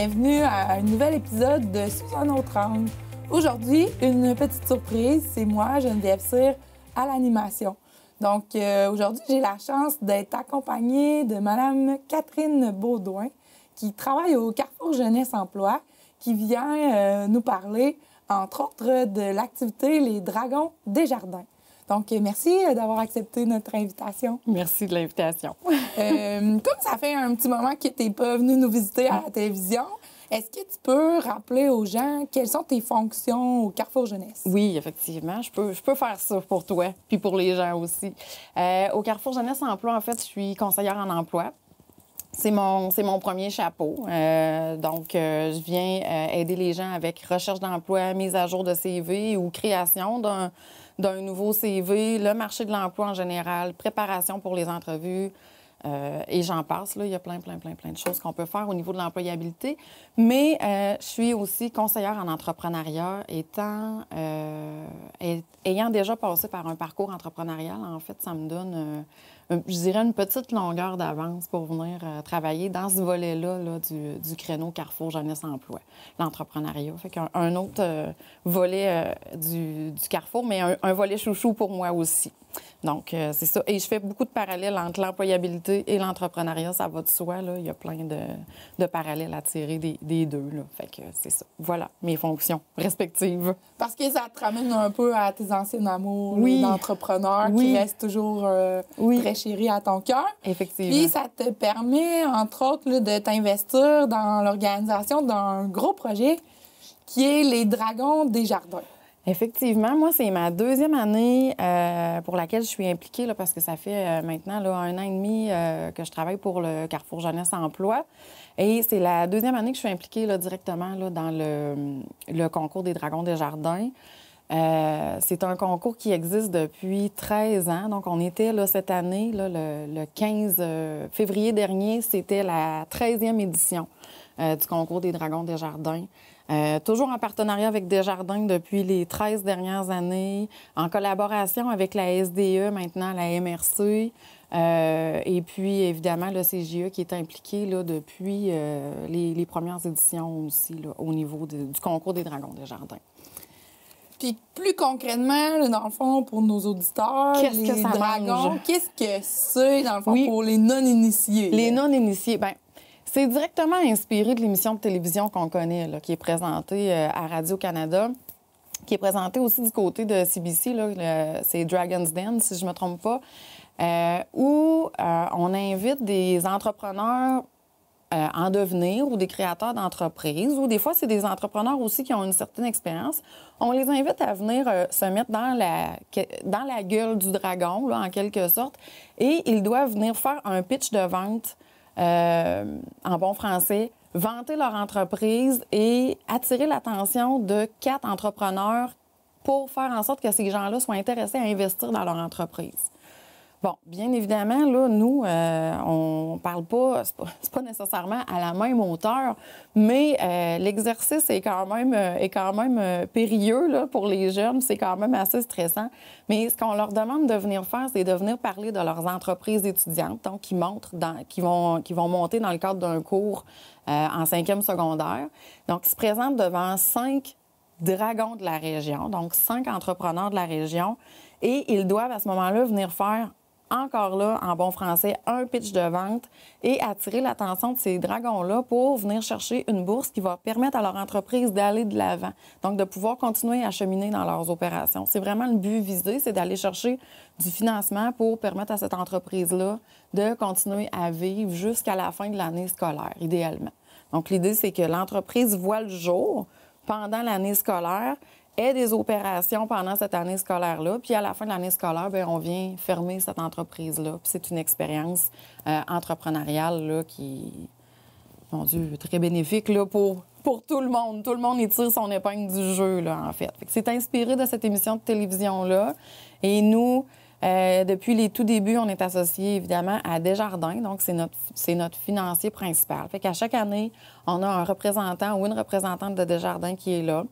bienvenue à un nouvel épisode de Sous un autre angle. Aujourd'hui, une petite surprise, c'est moi, Geneviève Cyr, à l'animation. Donc, aujourd'hui, j'ai la chance d'être accompagnée de Mme Catherine Beaudoin, qui travaille au Carrefour Jeunesse Emploi, qui vient nous parler, entre autres, de l'activité Les Dragons des Jardins. Donc, merci d'avoir accepté notre invitation. Merci de l'invitation. Comme ça fait un petit moment que tu n'es pas venu nous visiter à la télévision, est-ce que tu peux rappeler aux gens quelles sont tes fonctions au Carrefour Jeunesse? Oui, effectivement. Je peux faire ça pour toi, puis pour les gens aussi. Au Carrefour Jeunesse Emploi, en fait, je suis conseillère en emploi. C'est mon premier chapeau. Donc, je viens aider les gens avec recherche d'emploi, mise à jour de CV ou création d'un nouveau CV, le marché de l'emploi en général, préparation pour les entrevues, et j'en passe. Là, il y a plein de choses qu'on peut faire au niveau de l'employabilité. Mais je suis aussi conseillère en entrepreneuriat, ayant déjà passé par un parcours entrepreneurial. En fait, ça me donne, je dirais, une petite longueur d'avance pour venir travailler dans ce volet-là là, du créneau Carrefour Jeunesse Emploi, l'entrepreneuriat. Fait qu'un autre volet du Carrefour, mais un volet chouchou pour moi aussi. Donc, c'est ça. Et je fais beaucoup de parallèles entre l'employabilité et l'entrepreneuriat. Ça va de soi, là. Il y a plein de parallèles à tirer des deux, là. Fait que c'est ça. Voilà mes fonctions respectives. Parce que ça te ramène un peu à tes anciens amours oui. d'entrepreneur oui. qui restent toujours très chéris à ton cœur. Effectivement. Puis ça te permet, entre autres, là, de t'investir dans l'organisation d'un gros projet qui est les Dragons des Jardins. Effectivement, moi, c'est ma deuxième année pour laquelle je suis impliquée, là, parce que ça fait maintenant là, 1 an et demi que je travaille pour le Carrefour Jeunesse Emploi. Et c'est la deuxième année que je suis impliquée là, directement là, dans le concours des Dragons des Jardins. C'est un concours qui existe depuis 13 ans. Donc, on était là, cette année, là, le 15 février dernier, c'était la 13e édition du concours des Dragons des Jardins. Toujours en partenariat avec Desjardins depuis les 13 dernières années, en collaboration avec la SDE, maintenant la MRC, et puis évidemment le CJE qui est impliqué là, depuis les premières éditions aussi là, au niveau du concours des Dragons des Jardins. Puis plus concrètement, là, dans le fond, pour nos auditeurs, qu'est-ce que ça dragons, mange? qu'est-ce que c'est, dans le fond, oui. pour les non-initiés? Les non-initiés, bien, c'est directement inspiré de l'émission de télévision qu'on connaît, là, qui est présentée à Radio-Canada, qui est présentée aussi du côté de CBC, là, c'est Dragon's Den, si je ne me trompe pas, où on invite des entrepreneurs en devenir ou des créateurs d'entreprises, ou des fois, c'est des entrepreneurs aussi qui ont une certaine expérience. On les invite à venir se mettre dans la gueule du dragon, là, en quelque sorte, et ils doivent venir faire un pitch de vente en bon français, vanter leur entreprise et attirer l'attention de 4 entrepreneurs pour faire en sorte que ces gens-là soient intéressés à investir dans leur entreprise. Bon, bien évidemment, là, nous, on parle pas, c'est pas nécessairement à la même hauteur, mais l'exercice est quand même périlleux là, pour les jeunes. C'est quand même assez stressant. Mais ce qu'on leur demande de venir faire, c'est de venir parler de leurs entreprises étudiantes, donc qui vont monter dans le cadre d'un cours en 5e secondaire. Donc, ils se présentent devant 5 dragons de la région, donc 5 entrepreneurs de la région, et ils doivent à ce moment-là venir faire encore là, en bon français, un pitch de vente et attirer l'attention de ces dragons-là pour venir chercher une bourse qui va permettre à leur entreprise d'aller de l'avant. Donc, de pouvoir continuer à cheminer dans leurs opérations. C'est vraiment le but visé, c'est d'aller chercher du financement pour permettre à cette entreprise-là de continuer à vivre jusqu'à la fin de l'année scolaire, idéalement. Donc, l'idée, c'est que l'entreprise voit le jour pendant l'année scolaire, ait des opérations pendant cette année scolaire-là. Puis à la fin de l'année scolaire, bien, on vient fermer cette entreprise-là. Puis c'est une expérience entrepreneuriale là, qui, mon Dieu, très bénéfique là, pour tout le monde. Tout le monde y tire son épingle du jeu, là, en fait. Fait que c'est inspiré de cette émission de télévision-là. Et nous, Depuis les tout débuts, on est associé évidemment à Desjardins, donc c'est notre financier principal. Fait qu'à chaque année, on a un représentant ou une représentante de Desjardins qui est là.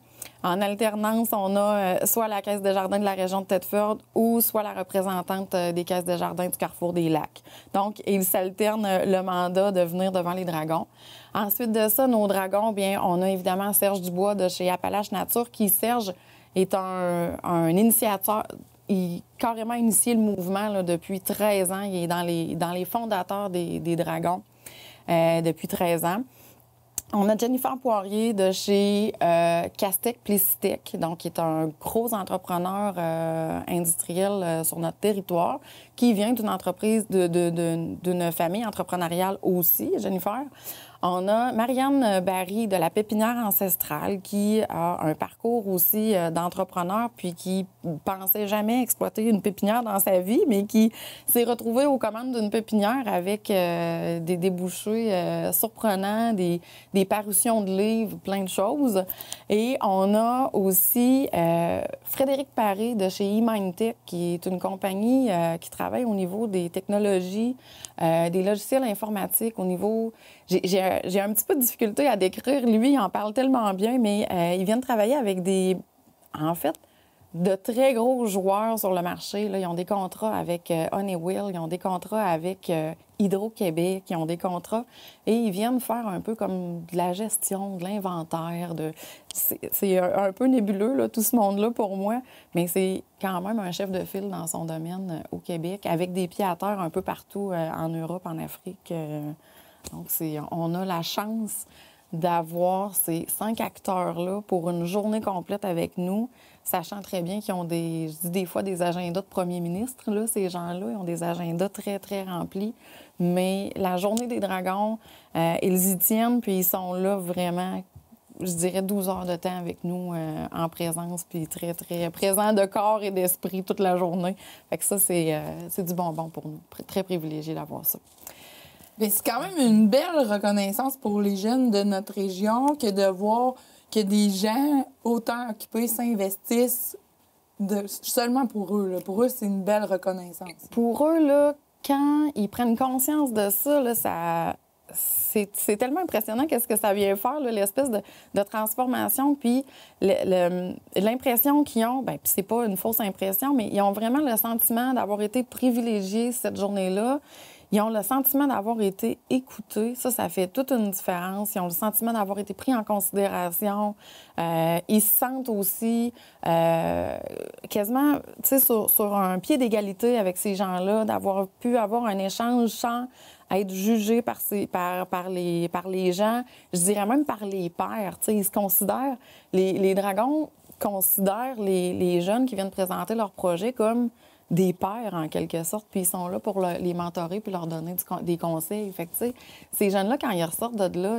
En alternance, on a soit la Caisse Desjardins de la région de Thetford ou soit la représentante des Caisses Desjardins du Carrefour des Lacs. Donc, ils s'alternent le mandat de venir devant les dragons. Ensuite de ça, nos dragons, bien, on a évidemment Serge Dubois de chez Appalache Nature qui, Serge, est un initiateur. Il a carrément initié le mouvement là, depuis 13 ans. Il est dans les fondateurs des Dragons depuis 13 ans. On a Jennifer Poirier de chez Castec Plicitec, donc qui est un gros entrepreneur industriel sur notre territoire, qui vient d'une entreprise, d'une famille entrepreneuriale aussi, Jennifer. On a Marianne Barry de la Pépinière Ancestrale qui a un parcours aussi d'entrepreneur puis qui pensait jamais exploiter une pépinière dans sa vie, mais qui s'est retrouvée aux commandes d'une pépinière avec des débouchés surprenants, des parutions de livres, plein de choses. Et on a aussi Frédéric Paré de chez eMindTech, qui est une compagnie qui travaille au niveau des technologies, des logiciels informatiques, au niveau... J'ai un petit peu de difficulté à décrire. Lui, il en parle tellement bien, mais il vient de travailler avec de très gros joueurs sur le marché. Là, ils ont des contrats avec Honeywell, ils ont des contrats avec Hydro-Québec, ils ont des contrats. Et ils viennent faire un peu comme de la gestion, de l'inventaire. C'est un peu nébuleux, là, tout ce monde-là, pour moi. Mais c'est quand même un chef de file dans son domaine au Québec, avec des pieds à terre un peu partout en Europe, en Afrique. Donc, on a la chance d'avoir ces 5 acteurs-là pour une journée complète avec nous, sachant très bien qu'ils ont je dis des fois des agendas de premier ministre, là, ces gens-là, ils ont des agendas très, très remplis. Mais la journée des dragons, ils y tiennent, puis ils sont là vraiment, je dirais, 12 heures de temps avec nous en présence, puis très, très présents de corps et d'esprit toute la journée. Fait que ça, c'est du bonbon pour nous. Très privilégié d'avoir ça. Bien, c'est quand même une belle reconnaissance pour les jeunes de notre région que de voir que des gens autant occupés s'investissent seulement pour eux. Là. Pour eux, c'est une belle reconnaissance. Pour eux, là, quand ils prennent conscience de ça, là, c'est tellement impressionnant qu'est-ce que ça vient faire, là, l'espèce de transformation. Puis l'impression qu'ils ont, bien, puis c'est pas une fausse impression, mais ils ont vraiment le sentiment d'avoir été privilégiés cette journée-là. Ils ont le sentiment d'avoir été écoutés. Ça fait toute une différence. Ils ont le sentiment d'avoir été pris en considération. Ils se sentent aussi quasiment, tu sais, sur un pied d'égalité avec ces gens-là, d'avoir pu avoir un échange sans être jugé par les gens, je dirais même par les pairs. Tu sais, ils se considèrent, les dragons considèrent les jeunes qui viennent présenter leur projet comme des pairs, en quelque sorte, puis ils sont là pour les mentorer puis leur donner des conseils. Fait que, tu sais, ces jeunes-là, quand ils ressortent de là,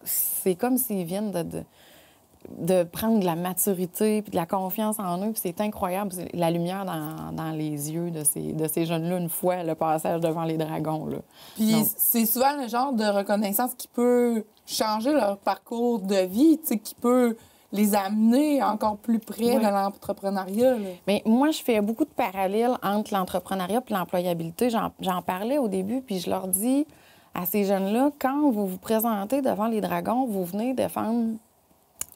c'est comme s'ils viennent de prendre de la maturité puis de la confiance en eux, puis c'est incroyable, la lumière dans les yeux de ces jeunes-là une fois le passage devant les dragons, là. Puis c'est souvent le genre de reconnaissance qui peut changer leur parcours de vie, tu sais, qui peut les amener encore plus près de l'entrepreneuriat. Là. Mais moi, je fais beaucoup de parallèles entre l'entrepreneuriat et l'employabilité. J'en parlais au début, puis je leur dis à ces jeunes-là, quand vous vous présentez devant les dragons, vous venez défendre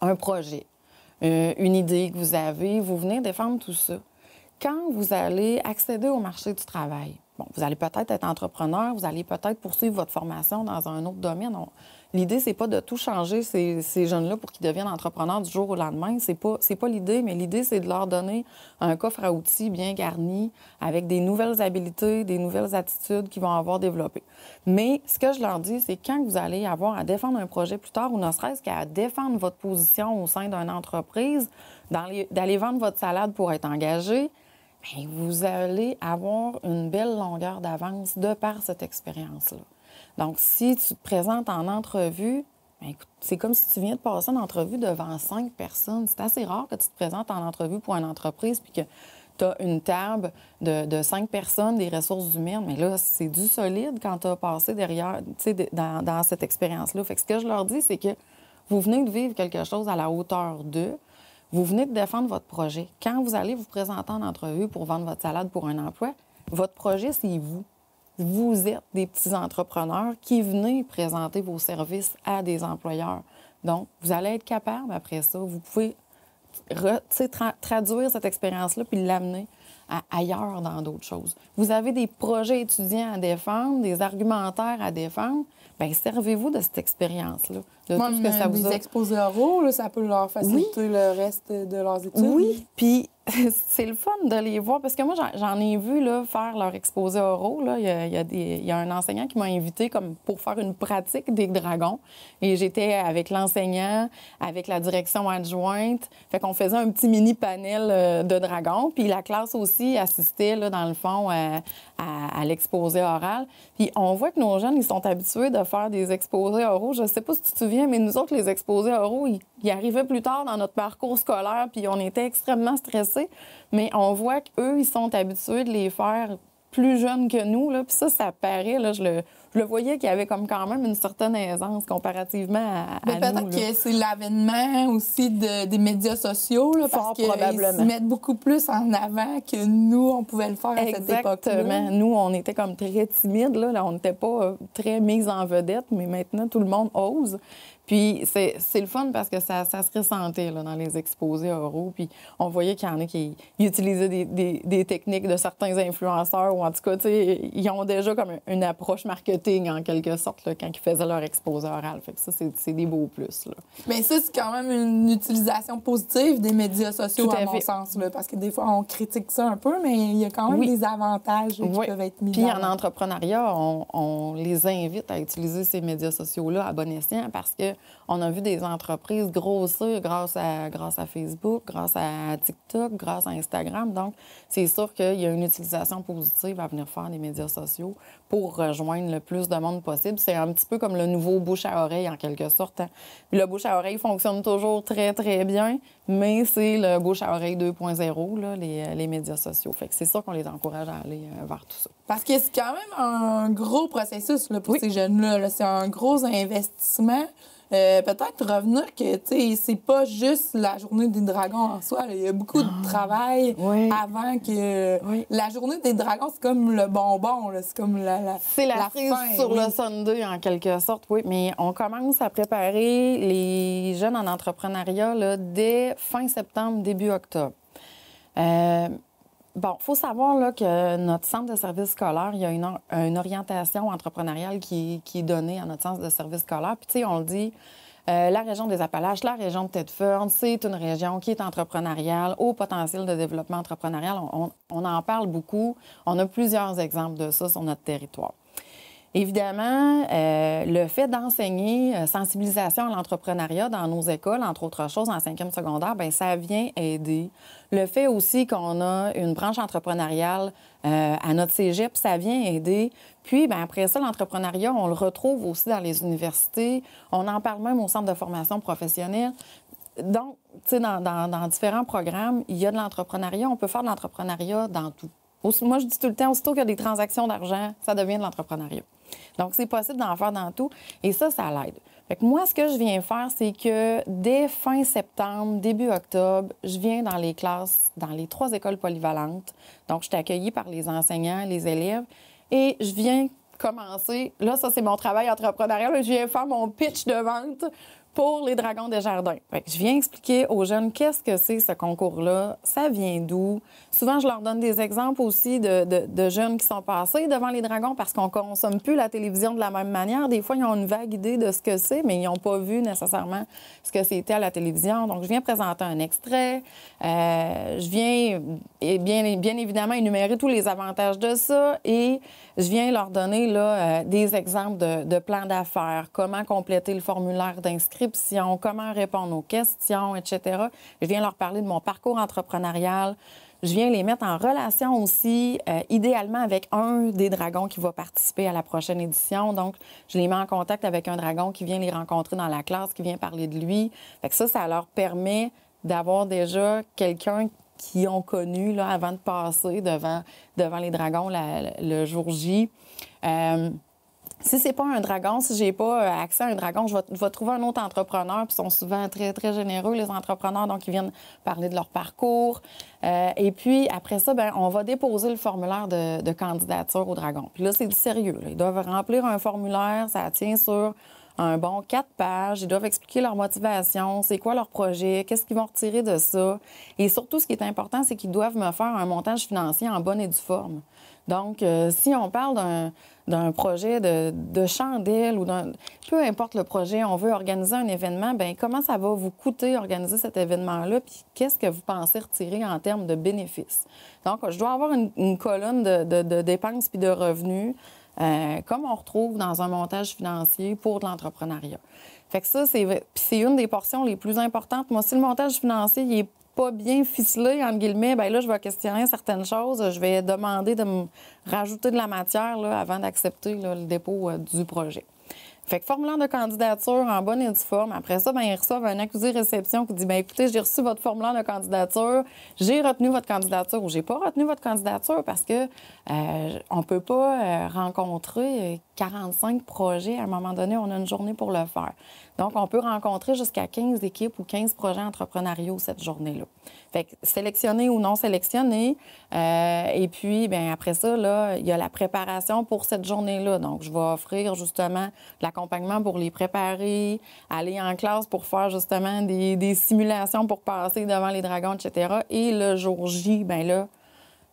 un projet, une idée que vous avez, vous venez défendre tout ça. Quand vous allez accéder au marché du travail, bon, vous allez peut-être être entrepreneur, vous allez peut-être poursuivre votre formation dans un autre domaine. L'idée, c'est pas de tout changer ces jeunes-là pour qu'ils deviennent entrepreneurs du jour au lendemain. C'est pas l'idée, mais l'idée, c'est de leur donner un coffre à outils bien garni avec des nouvelles habiletés, des nouvelles attitudes qu'ils vont avoir développées. Mais ce que je leur dis, c'est quand vous allez avoir à défendre un projet plus tard ou ne serait-ce qu'à défendre votre position au sein d'une entreprise, d'aller vendre votre salade pour être engagé, bien, vous allez avoir une belle longueur d'avance de par cette expérience-là. Donc, si tu te présentes en entrevue, bien, écoute, c'est comme si tu viens de passer une entrevue devant 5 personnes. C'est assez rare que tu te présentes en entrevue pour une entreprise puis que tu as une table de 5 personnes, des ressources humaines. Mais là, c'est du solide quand tu as passé derrière, tu sais, dans cette expérience-là. Fait que ce que je leur dis, c'est que vous venez de vivre quelque chose à la hauteur d'eux. vous venez de défendre votre projet. Quand vous allez vous présenter en entrevue pour vendre votre salade pour un emploi, votre projet, c'est vous. Vous êtes des petits entrepreneurs qui venez présenter vos services à des employeurs. Donc, vous allez être capable, après ça, vous pouvez traduire cette expérience-là puis l'amener ailleurs dans d'autres choses. Vous avez des projets étudiants à défendre, des argumentaires à défendre, bien, servez-vous de cette expérience-là, de tout ce que ça vous a... Des exposés oraux, là, ça peut leur faciliter le reste de leurs études. Oui, puis c'est le fun de les voir, parce que moi, j'en ai vu là, faire leur exposé oraux. Là. Il y a un enseignant qui m'a invité comme pour faire une pratique des dragons. Et j'étais avec l'enseignant, avec la direction adjointe. Fait qu'on faisait un petit mini-panel de dragons. Puis la classe aussi assistait, là, dans le fond, à l'exposé oral. Puis on voit que nos jeunes, ils sont habitués de faire des exposés oraux. Je sais pas si tu te souviens, mais nous autres, les exposés oraux, ils arrivaient plus tard dans notre parcours scolaire, puis on était extrêmement stressés. Mais on voit qu'eux, ils sont habitués de les faire plus jeunes que nous. Là. Puis ça paraît. Là, je le voyais qu'il y avait comme quand même une certaine aisance comparativement à nous. Peut-être que c'est l'avènement aussi des médias sociaux, là, parce qu'ils se mettent beaucoup plus en avant que nous, on pouvait le faire à cette époque-là. Exactement. Nous, on était comme très timides. Là. On n'était pas très mis en vedette, mais maintenant, tout le monde ose. Puis c'est le fun parce que ça se ressentait là, dans les exposés oraux. Puis on voyait qu'il y en a qui utilisaient des techniques de certains influenceurs, ou en tout cas, ils ont déjà comme une approche marketing, en quelque sorte, là, quand ils faisaient leur exposé oral. Fait que ça, c'est des beaux plus. Là. Mais ça, c'est quand même une utilisation positive des médias sociaux, à mon sens. Là, parce que des fois, on critique ça un peu, mais il y a quand même des avantages qui peuvent être mis Puis en entrepreneuriat, on les invite à utiliser ces médias sociaux-là à bon escient, parce que on a vu des entreprises grossir grâce à Facebook, grâce à TikTok, grâce à Instagram. Donc, c'est sûr qu'il y a une utilisation positive à venir faire des médias sociaux pour rejoindre le plus de monde possible. C'est un petit peu comme le nouveau bouche à oreille, en quelque sorte. Puis le bouche à oreille fonctionne toujours très, très bien, mais c'est le bouche à oreille 2.0, là, les médias sociaux. Fait que c'est sûr qu'on les encourage à aller vers tout ça. Parce que c'est quand même un gros processus là, pour ces jeunes-là. Là. C'est un gros investissement. Peut-être revenir que, tu sais, c'est pas juste la journée des dragons en soi. Là. Il y a beaucoup de travail avant que... La journée des dragons, c'est comme le bonbon, là. C'est comme c'est la cerise fin, sur le sundae, en quelque sorte, oui. Mais on commence à préparer les jeunes en entrepreneuriat là, dès fin septembre, début octobre. Bon, il faut savoir là, que notre centre de service scolaire, il y a une orientation entrepreneuriale qui est donnée à notre centre de service scolaire. Puis, tu sais, on le dit, la région des Appalaches, la région de Thetford, c'est une région qui est entrepreneuriale, au potentiel de développement entrepreneurial. On en parle beaucoup. On a plusieurs exemples de ça sur notre territoire. Évidemment, le fait d'enseigner sensibilisation à l'entrepreneuriat dans nos écoles, entre autres choses, en 5e secondaire, bien, ça vient aider. Le fait aussi qu'on a une branche entrepreneuriale à notre cégep, ça vient aider. Puis, bien, après ça, l'entrepreneuriat, on le retrouve aussi dans les universités. On en parle même au centre de formation professionnelle. Donc, tu sais, dans différents programmes, il y a de l'entrepreneuriat. On peut faire de l'entrepreneuriat dans tout. Moi, je dis tout le temps, aussitôt qu'il y a des transactions d'argent, ça devient de l'entrepreneuriat. Donc, c'est possible d'en faire dans tout. Et ça l'aide. Fait que moi, ce que je viens faire, c'est que dès fin septembre, début octobre, je viens dans les classes, dans les 3 écoles polyvalentes. Donc, je suis accueillie par les enseignants, les élèves. Et je viens commencer, là, ça, c'est mon travail entrepreneurial. Je viens faire mon pitch de vente pour les Dragons des Jardins. Fait que je viens expliquer aux jeunes qu'est-ce que c'est ce concours-là, ça vient d'où. Souvent, je leur donne des exemples aussi de jeunes qui sont passés devant les Dragons parce qu'on ne consomme plus la télévision de la même manière. Des fois, ils ont une vague idée de ce que c'est, mais ils n'ont pas vu nécessairement ce que c'était à la télévision. Donc, je viens présenter un extrait. Je viens, bien évidemment, énumérer tous les avantages de ça et je viens leur donner là, des exemples de plans d'affaires, comment compléter le formulaire d'inscription, comment répondre aux questions, etc. Je viens leur parler de mon parcours entrepreneurial. Je viens les mettre en relation aussi, idéalement avec un des dragons qui va participer à la prochaine édition. Donc, je les mets en contact avec un dragon qui vient les rencontrer dans la classe, qui vient parler de lui. Fait que ça leur permet d'avoir déjà quelqu'un qu'ils ont connu là, avant de passer devant les dragons le jour J. Si c'est pas un dragon, si j'ai pas accès à un dragon, je vais trouver un autre entrepreneur. Puis ils sont souvent très, très généreux, les entrepreneurs. Donc, ils viennent parler de leur parcours. Et puis, après ça, bien, on va déposer le formulaire de candidature au dragon. Puis là, c'est du sérieux, là. Ils doivent remplir un formulaire. Ça tient sur un bon 4 pages. Ils doivent expliquer leur motivation, c'est quoi leur projet, qu'est-ce qu'ils vont retirer de ça. Et surtout, ce qui est important, c'est qu'ils doivent me faire un montage financier en bonne et due forme. Donc, si on parle d'un projet de chandelle ou peu importe le projet, on veut organiser un événement, bien, comment ça va vous coûter organiser cet événement-là, puis qu'est-ce que vous pensez retirer en termes de bénéfices? Donc, je dois avoir une colonne de dépenses puis de revenus, comme on retrouve dans un montage financier pour de l'entrepreneuriat. Fait que ça, c'est une des portions les plus importantes. Moi, si le montage financier, il est pas bien ficelé, entre guillemets, bien là, je vais questionner certaines choses. Je vais demander de me rajouter de la matière là, avant d'accepter là, le dépôt du projet. Fait que formulaire de candidature en bonne et due forme. Après ça, bien, ils reçoivent un accusé-réception qui dit, bien, écoutez, j'ai reçu votre formulaire de candidature, j'ai retenu votre candidature ou j'ai pas retenu votre candidature parce que on peut pas rencontrer 45 projets. À un moment donné, on a une journée pour le faire. Donc, on peut rencontrer jusqu'à 15 équipes ou 15 projets entrepreneuriaux cette journée-là. Fait que sélectionner ou non sélectionner. Et puis, bien, après ça, là, il y a la préparation pour cette journée-là. Donc, je vais offrir justement de l'accompagnement pour les préparer, aller en classe pour faire justement des simulations pour passer devant les dragons, etc. Et le jour J, bien là,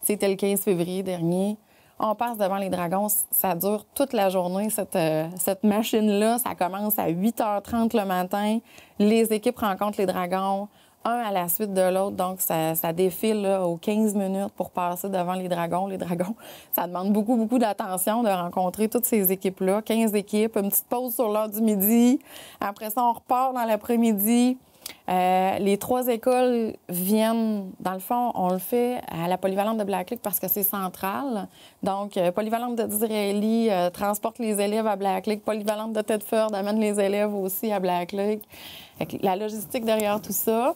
c'était le 15 février dernier. On passe devant les dragons, ça dure toute la journée, cette machine-là. Ça commence à 8h30 le matin. Les équipes rencontrent les dragons, un à la suite de l'autre. Donc, ça défile là, aux 15 minutes pour passer devant les dragons. Les dragons, ça demande beaucoup, beaucoup d'attention de rencontrer toutes ces équipes-là. 15 équipes, une petite pause sur l'heure du midi. Après ça, on repart dans l'après-midi. Les 3 écoles viennent, dans le fond, on le fait à la polyvalente de Blacklick parce que c'est central. Donc, polyvalente de Disraeli transporte les élèves à Blacklick. Polyvalente de Tedford amène les élèves aussi à Blacklick. La logistique derrière tout ça.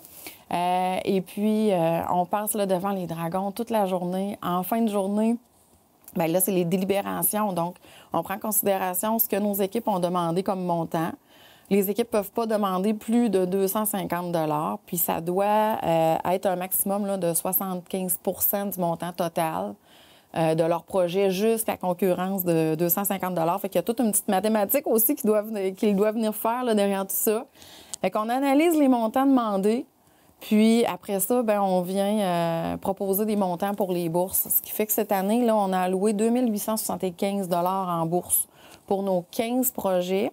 Et puis, on passe là, devant les dragons toute la journée. En fin de journée, bien là, c'est les délibérations. Donc, on prend en considération ce que nos équipes ont demandé comme montant. Les équipes ne peuvent pas demander plus de 250 $, puis ça doit être un maximum là, de 75 % du montant total de leur projet jusqu'à concurrence de 250 $. Fait qu'il y a toute une petite mathématique aussi qu'ils doivent venir faire là, derrière tout ça. Fait qu'on analyse les montants demandés, puis après ça, bien, on vient proposer des montants pour les bourses. Ce qui fait que cette année, là, on a alloué 2 875 $ en bourse pour nos 15 projets.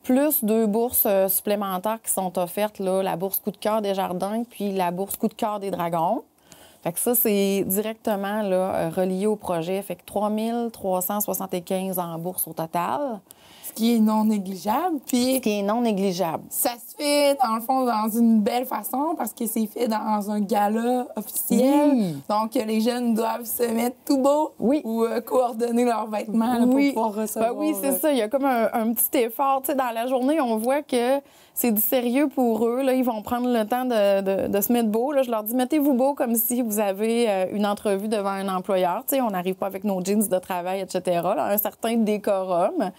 Plus 2 bourses supplémentaires qui sont offertes, là, la bourse coup de cœur des jardins puis la bourse coup de cœur des dragons. Fait que ça, c'est directement là, relié au projet. Fait que 3 375 en bourse au total. Ce qui est non négligeable. Puis Ce qui est non négligeable. ça se fait, dans le fond, dans une belle façon parce que c'est fait dans un gala officiel. Oui. Donc, les jeunes doivent se mettre tout beau Oui. ou coordonner leurs vêtements là, Oui. pour pouvoir recevoir. Ben oui, c'est ça. Il y a comme un petit effort. Tu sais, dans la journée, on voit que c'est du sérieux pour eux. Là, ils vont prendre le temps de se mettre beau. Là, je leur dis, mettez-vous beau comme si vous avez une entrevue devant un employeur. Tu sais, on n'arrive pas avec nos jeans de travail, etc. Là, un certain décorum.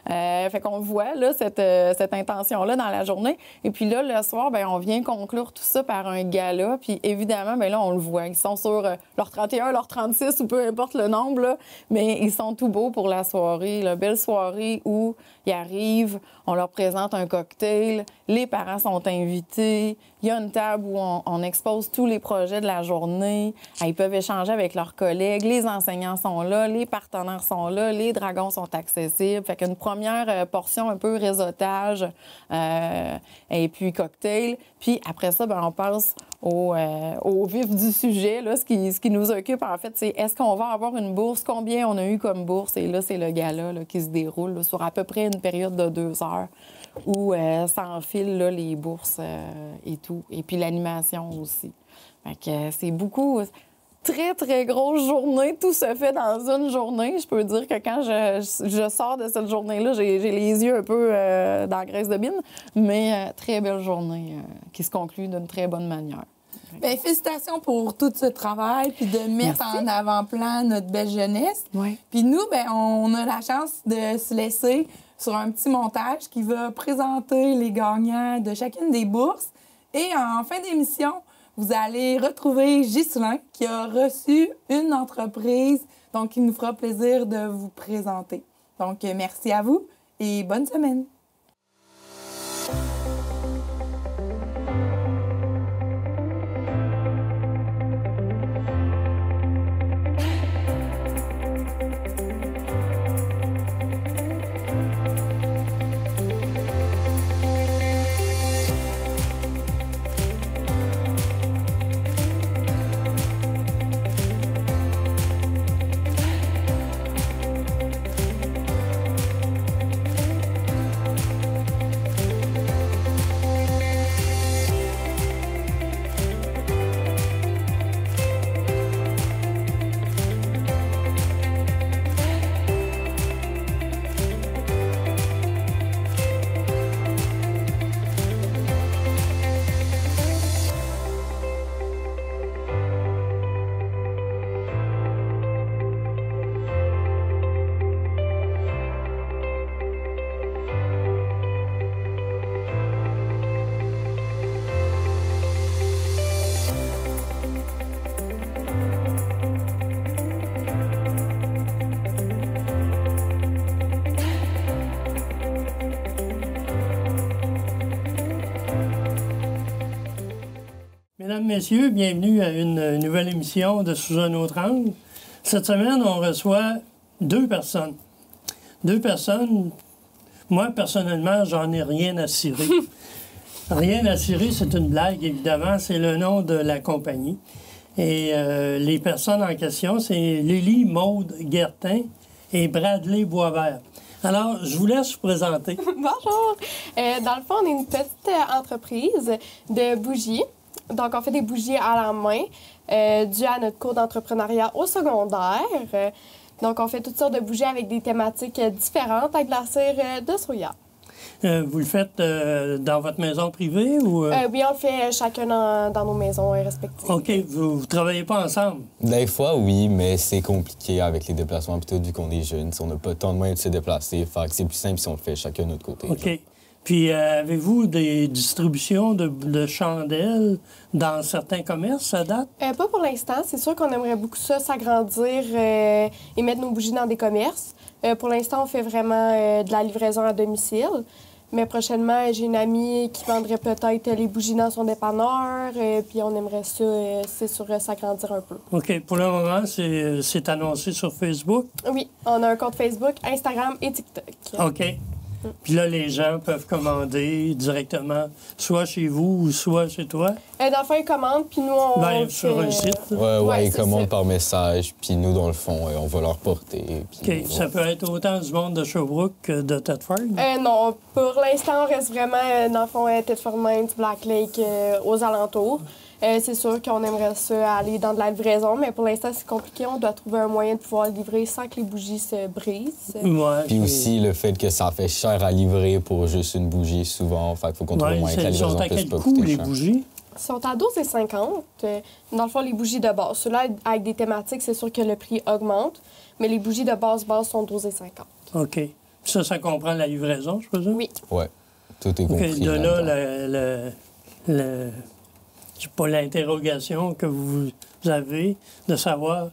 Fait qu'on voit là, cette intention-là dans la journée. Et puis là, le soir, bien, on vient conclure tout ça par un gala. Puis évidemment, bien là, on le voit. Ils sont sur leur 31, leur 36 ou peu importe le nombre, là, mais ils sont tout beaux pour la soirée. La belle soirée où ils arrivent, on leur présente un cocktail, les parents sont invités, il y a une table où on expose tous les projets de la journée. Ils peuvent échanger avec leurs collègues, les enseignants sont là, les partenaires sont là, les dragons sont accessibles. Fait qu'une première portion un peu réseautage et puis cocktail. Puis après ça, bien, on passe au vif du sujet. Là, ce qui nous occupe, en fait, c'est est-ce qu'on va avoir une bourse? Combien on a eu comme bourse? Et là, c'est le gala là, qui se déroule là, sur à peu près une période de 2 heures où s'enfilent là, les bourses et tout. Et puis l'animation aussi. Fait que c'est beaucoup... Très, très grosse journée. Tout se fait dans une journée. Je peux dire que quand je sors de cette journée-là, j'ai les yeux un peu dans la graisse de bine, mais très belle journée qui se conclut d'une très bonne manière. Bien, félicitations pour tout ce travail, puis de mettre en avant-plan notre belle jeunesse. Oui. Puis nous, bien, on a la chance de se laisser sur un petit montage qui va présenter les gagnants de chacune des bourses. Et en fin d'émission, vous allez retrouver Ghislain qui a reçu une entreprise, donc il nous fera plaisir de vous présenter. Donc, merci à vous et bonne semaine. Mesdames, Messieurs, bienvenue à une nouvelle émission de Sous un autre angle. Cette semaine, on reçoit deux personnes. Deux personnes, moi, personnellement, j'en ai rien à cirer. Rien à cirer, c'est une blague, évidemment, c'est le nom de la compagnie. Et les personnes en question, c'est Lily Maude Guertin et Bradley Boisvert. Alors, je vous laisse vous présenter. Bonjour! Dans le fond, on est une petite entreprise de bougies. Donc, on fait des bougies à la main, dû à notre cours d'entrepreneuriat au secondaire. Donc, on fait toutes sortes de bougies avec des thématiques différentes avec de la cire de soya. Vous le faites dans votre maison privée ou... Oui, on le fait chacun dans nos maisons respectives. OK. Vous ne travaillez pas ensemble? Des fois, oui, mais c'est compliqué avec les déplacements. Puis tout, vu qu'on est jeunes, on n'a pas tant de moyens de se déplacer. Fait que c'est plus simple si on le fait chacun de notre côté. OK. Puis, avez-vous des distributions de chandelles dans certains commerces à date? Pas pour l'instant. C'est sûr qu'on aimerait beaucoup ça, s'agrandir et mettre nos bougies dans des commerces. Pour l'instant, on fait vraiment de la livraison à domicile. Mais prochainement, j'ai une amie qui vendrait peut-être les bougies dans son dépanneur. Puis on aimerait ça, c'est sûr, s'agrandir un peu. OK. Pour le moment, c'est annoncé sur Facebook? Oui, on a un compte Facebook, Instagram et TikTok. OK. Puis là, les gens peuvent commander directement, soit chez vous ou soit chez toi? Dans le fond, ils commandent, puis nous, on Ben, sur un site? Ouais, ils commandent par message, puis nous, dans le fond, on va leur porter. Puis, OK. Ça peut être autant du monde de Sherbrooke que de Thetford? Non, pour l'instant, on reste vraiment, dans le fond, Thetford Mines, Black Lake, aux alentours. C'est sûr qu'on aimerait ça aller dans de la livraison, mais pour l'instant, c'est compliqué. On doit trouver un moyen de pouvoir livrer sans que les bougies se brisent. Ouais. Puis aussi, le fait que ça fait cher à livrer pour juste une bougie, souvent. Fait qu'il faut qu'on trouve un moyen que la livraison puisse pas coûter les cher. bougies? Ils sont à 12,50 $. Dans le fond, les bougies de base. Ceux-là, avec des thématiques, c'est sûr que le prix augmente, mais les bougies de base sont 12,50 $. OK. Puis ça comprend la livraison, je présume? Oui. Ouais, tout est compris. De là, c'est pas l'interrogation que vous avez de savoir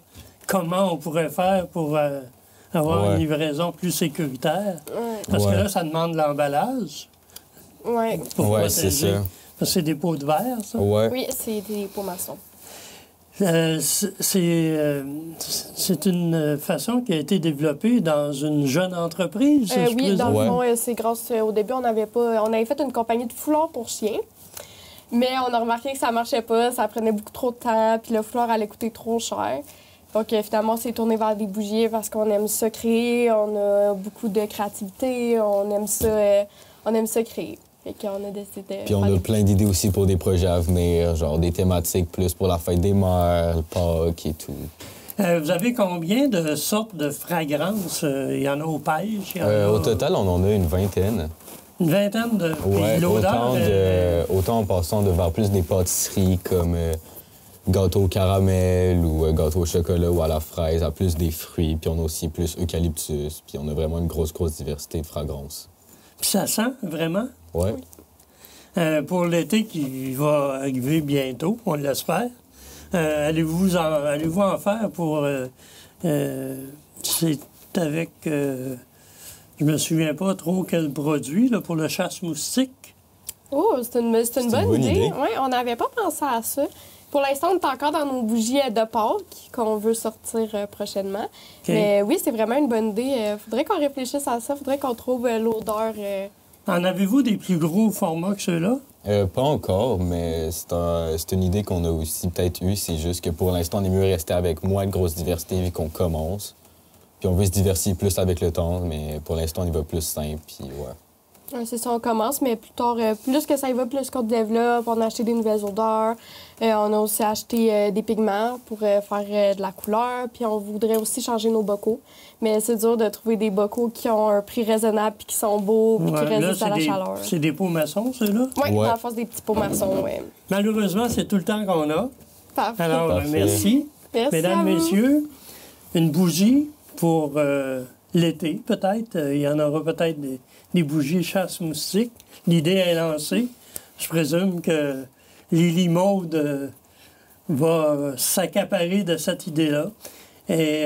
comment on pourrait faire pour avoir une livraison plus sécuritaire. Parce que là, ça demande l'emballage. Oui. Ouais, c'est ça. Parce que c'est des pots de verre, ça? Ouais. Oui, c'est des pots maçons. C'est une façon qui a été développée dans une jeune entreprise, je Oui, présume? dans le fond, c'est grâce... Au début, on avait fait une compagnie de foulards pour chiens. Mais on a remarqué que ça marchait pas, ça prenait beaucoup trop de temps, puis le foulard allait coûter trop cher. Donc finalement, on s'est tourné vers des bougies parce qu'on aime ça créer, on a beaucoup de créativité, on aime ça créer. Fait qu'on a décidé de... Puis on a plein d'idées aussi pour des projets à venir, genre des thématiques plus pour la fête des mères, le Pâques et tout. Vous avez combien de sortes de fragrances? Il y en a aux pêches? Au total, on en a une vingtaine. Une vingtaine de... Ouais, l'odeur... autant en passant de vers plus des pâtisseries comme gâteau au caramel ou gâteau au chocolat ou à la fraise, à plus des fruits. Puis on a aussi plus eucalyptus. Puis on a vraiment une grosse diversité de fragrances. Puis ça sent vraiment. Ouais. Pour l'été qui va arriver bientôt, on l'espère, allez-vous en faire pour... c'est avec... je me souviens pas trop quel produit, là, pour le chasse-moustique. Oh, c'est une bonne idée. idée. Oui, on n'avait pas pensé à ça. Pour l'instant, on est encore dans nos bougies de Pâques qu'on veut sortir prochainement. Okay. Mais oui, c'est vraiment une bonne idée. Faudrait qu'on réfléchisse à ça. Faudrait qu'on trouve l'odeur. En avez-vous des plus gros formats que ceux-là? Pas encore, mais c'est une idée qu'on a aussi peut-être eue. C'est juste que pour l'instant, on est mieux rester avec moins de grosse diversité vu qu'on commence. Puis on veut se diversifier plus avec le temps, mais pour l'instant, on y va plus simple. Puis ouais. Ouais, c'est ça, on commence, mais plus tard, plus que ça y va, plus qu'on développe. On a acheté des nouvelles odeurs. On a aussi acheté des pigments pour faire de la couleur. Puis on voudrait aussi changer nos bocaux. Mais c'est dur de trouver des bocaux qui ont un prix raisonnable, puis qui sont beaux, puis qui résistent à la chaleur. C'est des pots maçons, ceux-là? Oui, Ouais. dans la force des petits pots maçons, oui. Malheureusement, c'est tout le temps qu'on a. Parfait. Alors, Parfait. merci. Merci Mesdames, à vous. messieurs, une bougie pour l'été, peut-être. Il y en aura peut-être des bougies chasse-moustique. L'idée est lancée. Je présume que Lily Maude va s'accaparer de cette idée-là. Et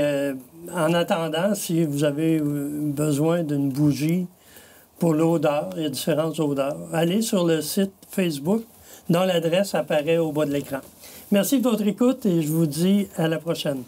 en attendant, si vous avez besoin d'une bougie pour l'odeur, il y a différentes odeurs, allez sur le site Facebook dont l'adresse apparaît au bas de l'écran. Merci de votre écoute et je vous dis à la prochaine.